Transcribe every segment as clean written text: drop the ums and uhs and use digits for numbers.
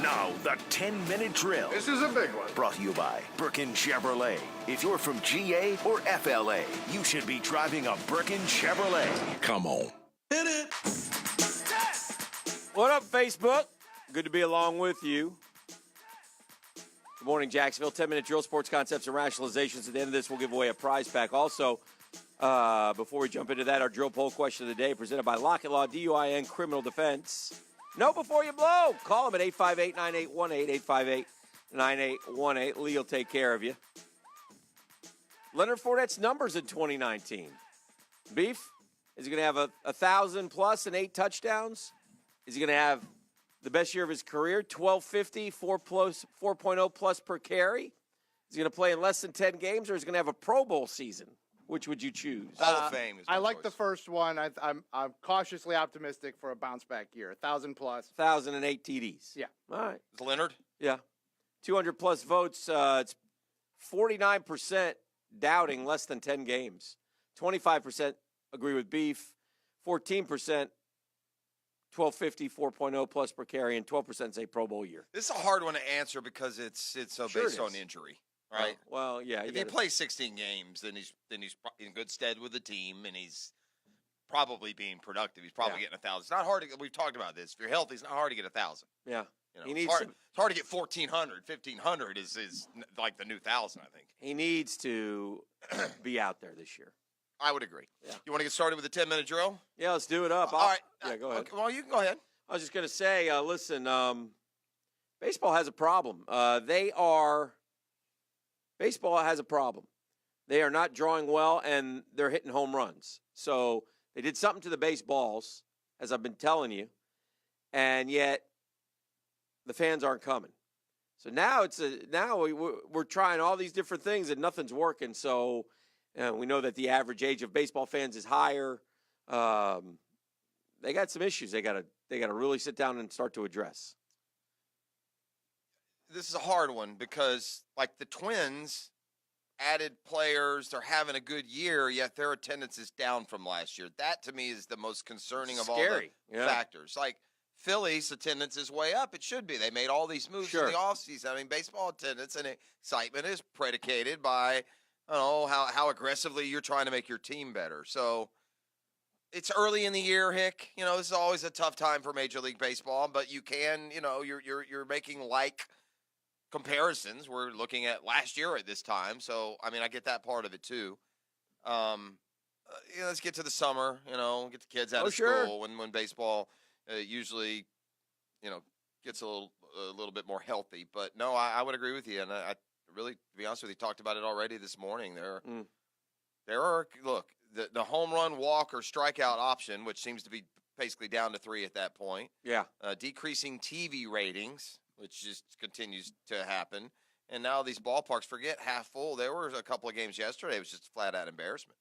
Now, the 10-minute drill. This is a big one. Brought to you by Burkins Chevrolet. If you're from GA or FLA, you should be driving a Burkins Chevrolet. Come on. Hit it. What up, Facebook? Good to be along with you. Good morning, Jacksonville. 10-minute drill, sports concepts, and rationalizations. At the end of this, we'll give away a prize pack. Also, before we jump into that, our drill poll question of the day presented by Lockett Law, DUIN Criminal Defense. Know before you blow. Call them at 858-9818, 858-9818. Lee will take care of you. Leonard Fournette's numbers in 2019. Beef, is he going to have 1,000 plus and 8 touchdowns? Is he going to have the best year of his career, 1,250, 4.0 plus per carry? Is he going to play in less than 10 games, or is he going to have a Pro Bowl season? Which would you choose? Hall of Fame is my I like choice. the first one. I'm cautiously optimistic for a bounce back year. 1,000 plus. 1,008 TDs. Yeah. All right. Is Leonard? Yeah. 200 plus votes. It's 49% doubting less than 10 games. 25% agree with Beef. 14% 1,250, 4.0 plus per carry, and 12% say Pro Bowl year. This is a hard one to answer because it's Sure based it on is. injury, right? Well, yeah. If he plays 16 games, then he's in good stead with the team, and he's probably being productive. He's probably getting 1,000. It's not hard to. We've talked about this. If you're healthy, it's not hard to get 1,000. Yeah. You know, He it's needs hard, some- it's hard to get 1,400. 1,500 is like the new 1,000, I think. He needs to be out there this year. I would agree. Yeah. You want to get started with the 10-minute drill? Yeah, let's do it up. All right. Yeah, go ahead. Okay, well, you can go ahead. I was just going to say, listen, baseball has a problem. Baseball has a problem. They are not drawing well, and they're hitting home runs. So they did something to the baseballs, as I've been telling you, and yet the fans aren't coming. So now we're trying all these different things, and nothing's working. So we know that the average age of baseball fans is higher. They got some issues they got to really sit down and start to address. This is a hard one because, like, the Twins added players. They're having a good year, yet their attendance is down from last year. That, to me, is the most concerning of all the factors. Like, Phillies' attendance is way up. It should be. They made all these moves in the offseason. I mean, baseball attendance and excitement is predicated by, I don't know, how aggressively you're trying to make your team better. So it's early in the year, Hick. You know, this is always a tough time for Major League Baseball, but you can, you know, you're making like comparisons. We're looking at last year at this time. So, I mean, I get that part of it too. Let's get to the summer, you know, get the kids out of school when baseball usually, you know, gets a little bit more healthy. But no, I would agree with you. And I really, to be honest with you, talked about it already this morning. There are, look, the home run, walk, or strikeout option, which seems to be basically down to 3 at that point. Yeah. Decreasing TV ratings, which just continues to happen. And now these ballparks, forget half full. There were a couple of games yesterday. It was just a flat-out embarrassment.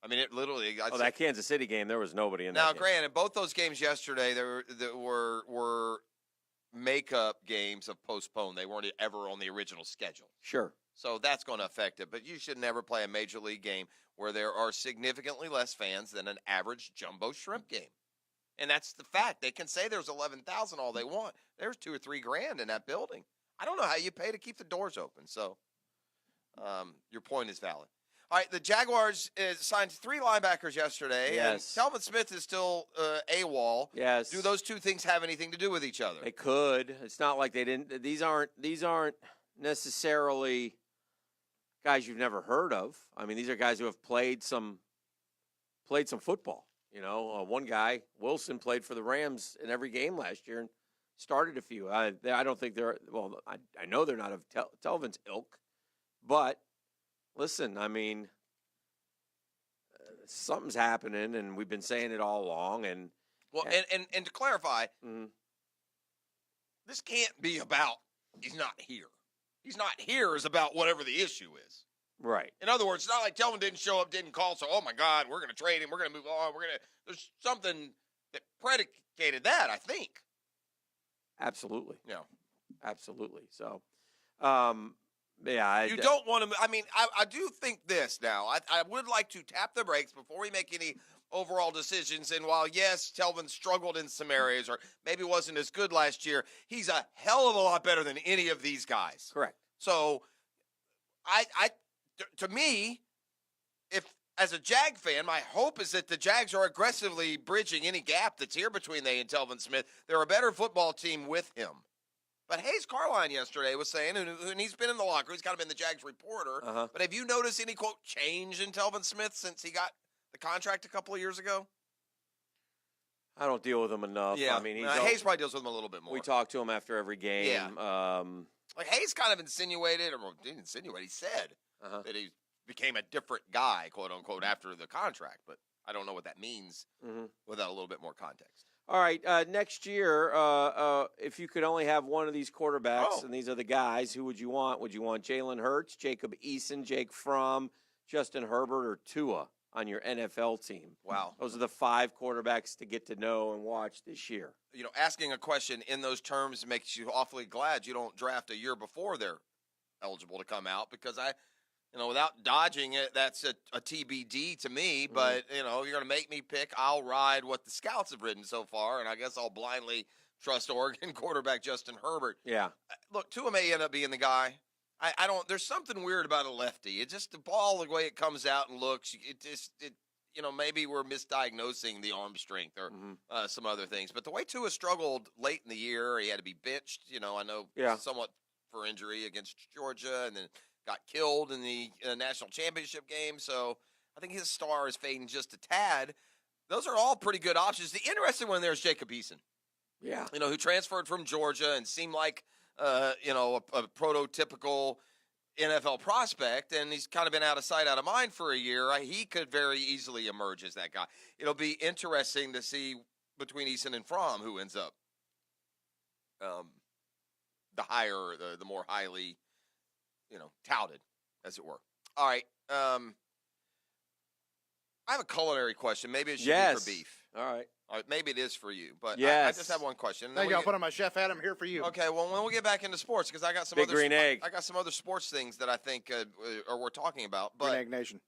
I mean, it literally. That Kansas City game, there was nobody in that Now, game. granted, both those games yesterday, there were makeup games of postponed. They weren't ever on the original schedule. Sure. So that's going to affect it. But you should never play a Major League game where there are significantly less fans than an average jumbo shrimp game. And that's the fact. They can say there's 11,000 all they want. There's $2,000 or $3,000 in that building. I don't know how you pay to keep the doors open. So your point is valid. All right, the Jaguars signed 3 linebackers yesterday. Yes. And Telvin Smith is still AWOL. Yes. Do those two things have anything to do with each other? They could. It's not like they didn't. These aren't necessarily guys you've never heard of. I mean, these are guys who have played some football. You know, one guy, Wilson, played for the Rams in every game last year and started a few. I don't think they're – well, I know they're not of Telvin's ilk. But, listen, I mean, something's happening, and we've been saying it all along. And to clarify, this can't be about he's not here. He's not here is about whatever the issue is. Right. In other words, it's not like Telvin didn't show up, didn't call, so, oh, my God, we're going to trade him, we're going to move on, there's something that predicated that, I think. Absolutely. Yeah. Absolutely. So, yeah. You don't want to – I mean, I do think this now. I would like to tap the brakes before we make any overall decisions. And while, yes, Telvin struggled in some areas or maybe wasn't as good last year, he's a hell of a lot better than any of these guys. Correct. So, to me, if as a Jag fan, my hope is that the Jags are aggressively bridging any gap that's here between they and Telvin Smith. They're a better football team with him. But Hayes Carline yesterday was saying, and he's been in the locker room, he's kind of been the Jags reporter, but have you noticed any, quote, change in Telvin Smith since he got the contract a couple of years ago? I don't deal with him enough. Yeah, I mean, Hayes probably deals with him a little bit more. We talk to him after every game. Yeah. Like Hayes kind of insinuated, or didn't insinuate, he said that he became a different guy, quote unquote, after the contract. But I don't know what that means without a little bit more context. All right, next year, if you could only have one of these quarterbacks, and these are the guys, who would you want? Would you want Jalen Hurts, Jacob Eason, Jake Fromm, Justin Herbert, or Tua on your NFL team? Wow. Those are the 5 quarterbacks to get to know and watch this year. You know, asking a question in those terms makes you awfully glad you don't draft a year before they're eligible to come out, because without dodging it, that's a TBD to me. But, you're going to make me pick. I'll ride what the scouts have ridden so far, and I guess I'll blindly trust Oregon quarterback Justin Herbert. Yeah. Look, Tua may end up being the guy. I don't – there's something weird about a lefty. It's just the ball, the way it comes out and looks, maybe we're misdiagnosing the arm strength or some other things. But the way Tua struggled late in the year, he had to be benched, I know somewhat for injury against Georgia, and then – got killed in the national championship game, so I think his star is fading just a tad. Those are all pretty good options. The interesting one there is Jacob Eason. Yeah. Who transferred from Georgia and seemed like, a prototypical NFL prospect, and he's kind of been out of sight, out of mind for a year. He could very easily emerge as that guy. It'll be interesting to see between Eason and Fromm who ends up the more highly touted, as it were. All right. I have a culinary question. Maybe it should be for beef. All right. Maybe it is for you, but yes. I just have one question. Thank you. I'll put on my Chef Adam here for you. Okay. Well, when we get back into sports, because I got some Big green egg. I got some other sports things that I think are worth talking about. But Green Egg Nation.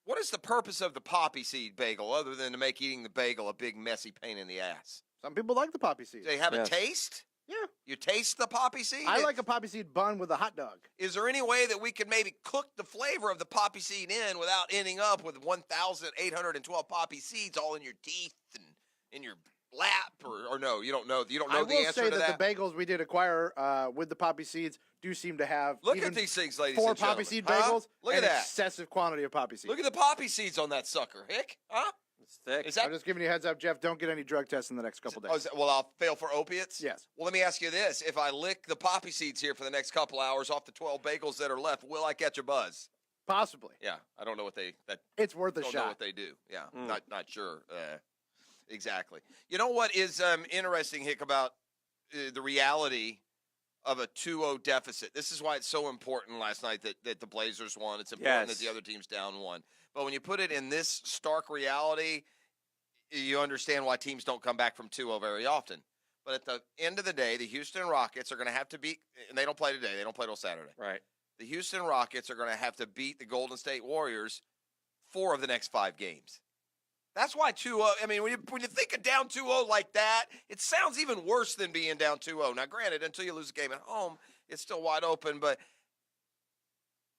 What is the purpose of the poppy seed bagel, other than to make eating the bagel a big messy pain in the ass? Some people like the poppy seed. Do they have a taste? Yeah. You taste the poppy seed? I like a poppy seed bun with a hot dog. Is there any way that we could maybe cook the flavor of the poppy seed in without ending up with 1,812 poppy seeds all in your teeth and in your lap? Or no, you don't know. You don't know the answer to that? I will say that the bagels we did acquire with the poppy seeds do seem to have Look at these things, ladies 4 and gentlemen. poppy seed bagels. Look and at that. Excessive quantity of poppy seeds. Look at the poppy seeds on that sucker, Hick. Huh? It's thick. I'm just giving you a heads up, Jeff. Don't get any drug tests in the next couple days. Well, I'll fail for opiates? Yes. Well, let me ask you this. If I lick the poppy seeds here for the next couple hours off the 12 bagels that are left, will I catch a buzz? Possibly. Yeah. I don't know what it's worth a don't shot. know what they do. Yeah. Not sure. Exactly. You know what is interesting, Hick, about the reality of a 2-0 deficit? This is why it's so important last night that the Blazers won. It's important that the other team's down 1. But when you put it in this stark reality, you understand why teams don't come back from 2-0 very often. But at the end of the day, the Houston Rockets are going to have to beat – and they don't play today. They don't play till Saturday. Right. The Houston Rockets are going to have to beat the Golden State Warriors 4 of the next 5 games. That's why 2-0 – I mean, when you think of down 2-0 like that, it sounds even worse than being down 2-0. Now, granted, until you lose a game at home, it's still wide open. But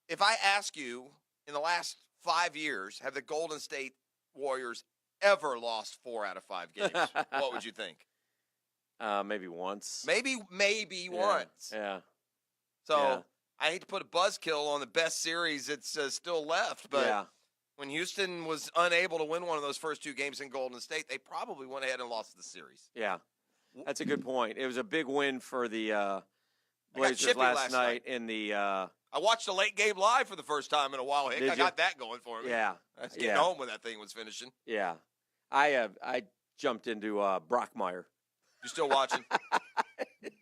if I ask you, in the last 5 years, have the Golden State Warriors ever lost 4 out of 5 games? What would you think? Maybe once. Maybe once. Yeah. So I hate to put a buzzkill on the best series that's still left, but when Houston was unable to win one of those first 2 games in Golden State, they probably went ahead and lost the series. Yeah, that's a good point. It was a big win for the Blazers last night in the. I watched the late game live for the first time in a while, Hick. I got that going for me. Yeah. I was getting home when that thing was finishing. Yeah. I jumped into Brockmeyer. You still watching?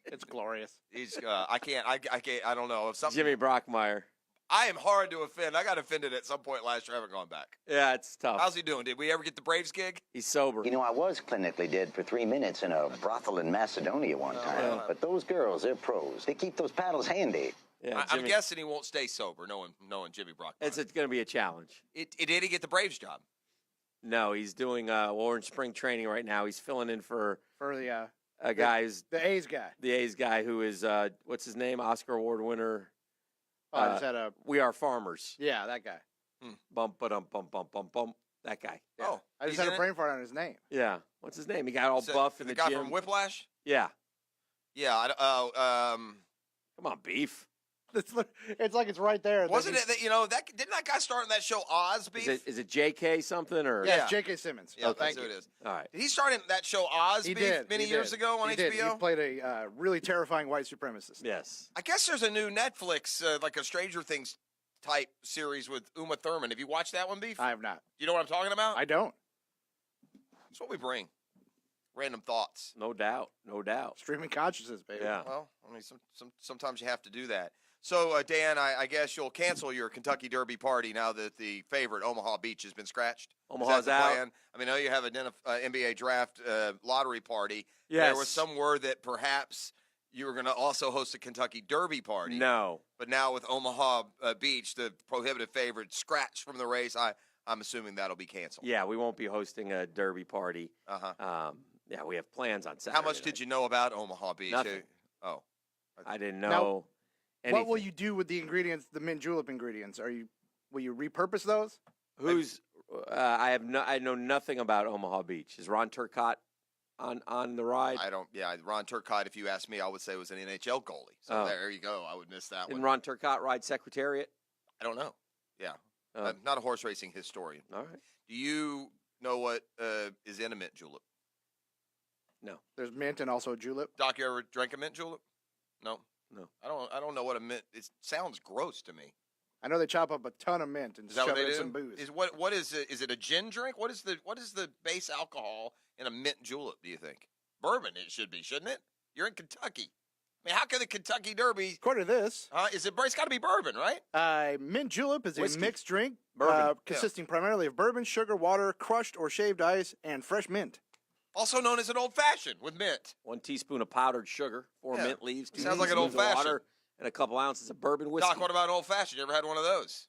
It's glorious. He's I can't I don't know. If something Jimmy Brockmeyer. I am hard to offend. I got offended at some point last year. I haven't gone back. Yeah, it's tough. How's he doing? Did we ever get the Braves gig? He's sober. I was clinically dead for 3 minutes in a brothel in Macedonia one time. But those girls, they're pros. They keep those paddles handy. Yeah, I'm guessing he won't stay sober, knowing Jimmy Brockmeyer. It's going to be a challenge. Did he get the Braves job? No, he's doing we're in spring training right now. He's filling in for the a guy who's the A's guy. The A's guy who is what's his name? Oscar Award winner. I just had a We Are Farmers. yeah, that guy. Bump, bump, bump, bump, bump, bump. That guy. Yeah. Oh, I just he's had a in brain fart on his name. Yeah. What's his name? He got all So, buff in the the guy gym. from Whiplash. Yeah. Yeah. Come on, beef. It's like it's right there. Wasn't it that didn't that guy start in that show Oz Beef? Is it J.K. something or? Yeah, it's J.K. Simmons. Yeah, Thank that's you. who it is. All right. Did he start in that show Oz He Beef did many he years did. ago on he HBO? Did. He played a really terrifying white supremacist. Yes. I guess there's a new Netflix like a Stranger Things type series with Uma Thurman. Have you watched that one, Beef? I have not. You know what I'm talking about? I don't. That's what we bring. Random thoughts. No doubt. No doubt. Streaming consciousness, baby. Yeah. Well, I mean, sometimes you have to do that. So, Dan, I guess you'll cancel your Kentucky Derby party now that the favorite, Omaha Beach, has been scratched. Omaha's Is that the out. plan? I mean, I know you have an NBA draft lottery party. Yes. There was some word that perhaps you were going to also host a Kentucky Derby party. No. But now with Omaha Beach, the prohibitive favorite, scratched from the race, I'm assuming that'll be canceled. Yeah, we won't be hosting a Derby party. Uh-huh. Yeah, we have plans on Saturday. How much did you know about Omaha Beach? Nothing. Oh. I didn't know anything. What will you do with the ingredients, the mint julep ingredients? Will you repurpose those? I know nothing about Omaha Beach. Is Ron Turcotte on the ride? Ron Turcotte, if you ask me, I would say was an NHL goalie. So there you go. I would miss that Didn't one. Ron Turcotte ride Secretariat? I don't know. Yeah. I'm not a horse racing historian. All right. Do you know what is in a mint julep? No. There's mint and also julep. Doc, you ever drank a mint julep? No. No. I don't know what a mint. It sounds gross to me. I know they chop up a ton of mint and Is that shove what it they in do? some booze. What is it? Is it a gin drink? What is the base alcohol in a mint julep? Do you think bourbon? It should be, shouldn't it? You're in Kentucky. I mean, how can the Kentucky Derby? According to this, It's got to be bourbon, right? mint julep is Whiskey. a mixed drink Bourbon. consisting primarily of bourbon, sugar, water, crushed or shaved ice, and fresh mint. Also known as an old fashioned with mint. 1 teaspoon of powdered sugar, 4 Yeah. mint leaves, 2 Sounds like an teaspoons of old-fashioned. water, and a couple ounces of bourbon whiskey. Doc, what about old fashioned? You ever had one of those?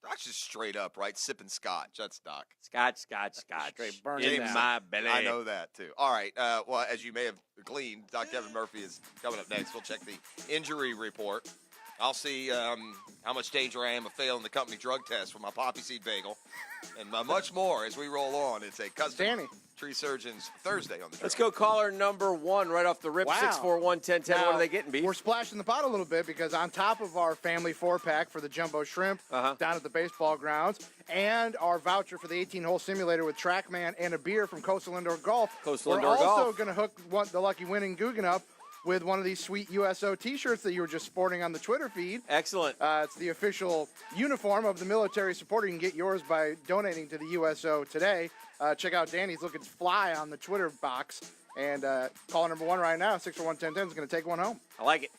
Doc's just straight up, right? Sipping scotch. That's Doc. Scotch. Straight burn in it my belly. I know that too. All right. Well, as you may have gleaned, Doc Kevin Murphy is coming up next. We'll check the injury report. I'll see how much danger I am of failing the company drug test for my poppy seed bagel, and much more as we roll on. It's a custom Danny. Tree Surgeons Thursday on the show. Let's go caller number 1 right off the rip. Wow. 641-1010. What are they getting, Beef? We're splashing the pot a little bit because on top of our family 4-pack for the jumbo shrimp down at the baseball grounds and our voucher for the 18-hole simulator with TrackMan and a beer from Coastal Indoor Golf, we're also going to hook the lucky winning Guggen up with one of these sweet USO T-shirts that you were just sporting on the Twitter feed. Excellent. It's the official uniform of the military supporter. You can get yours by donating to the USO today. Check out Danny's looking fly on the Twitter box. And caller number 1 right now, 641-1010, is going to take one home. I like it.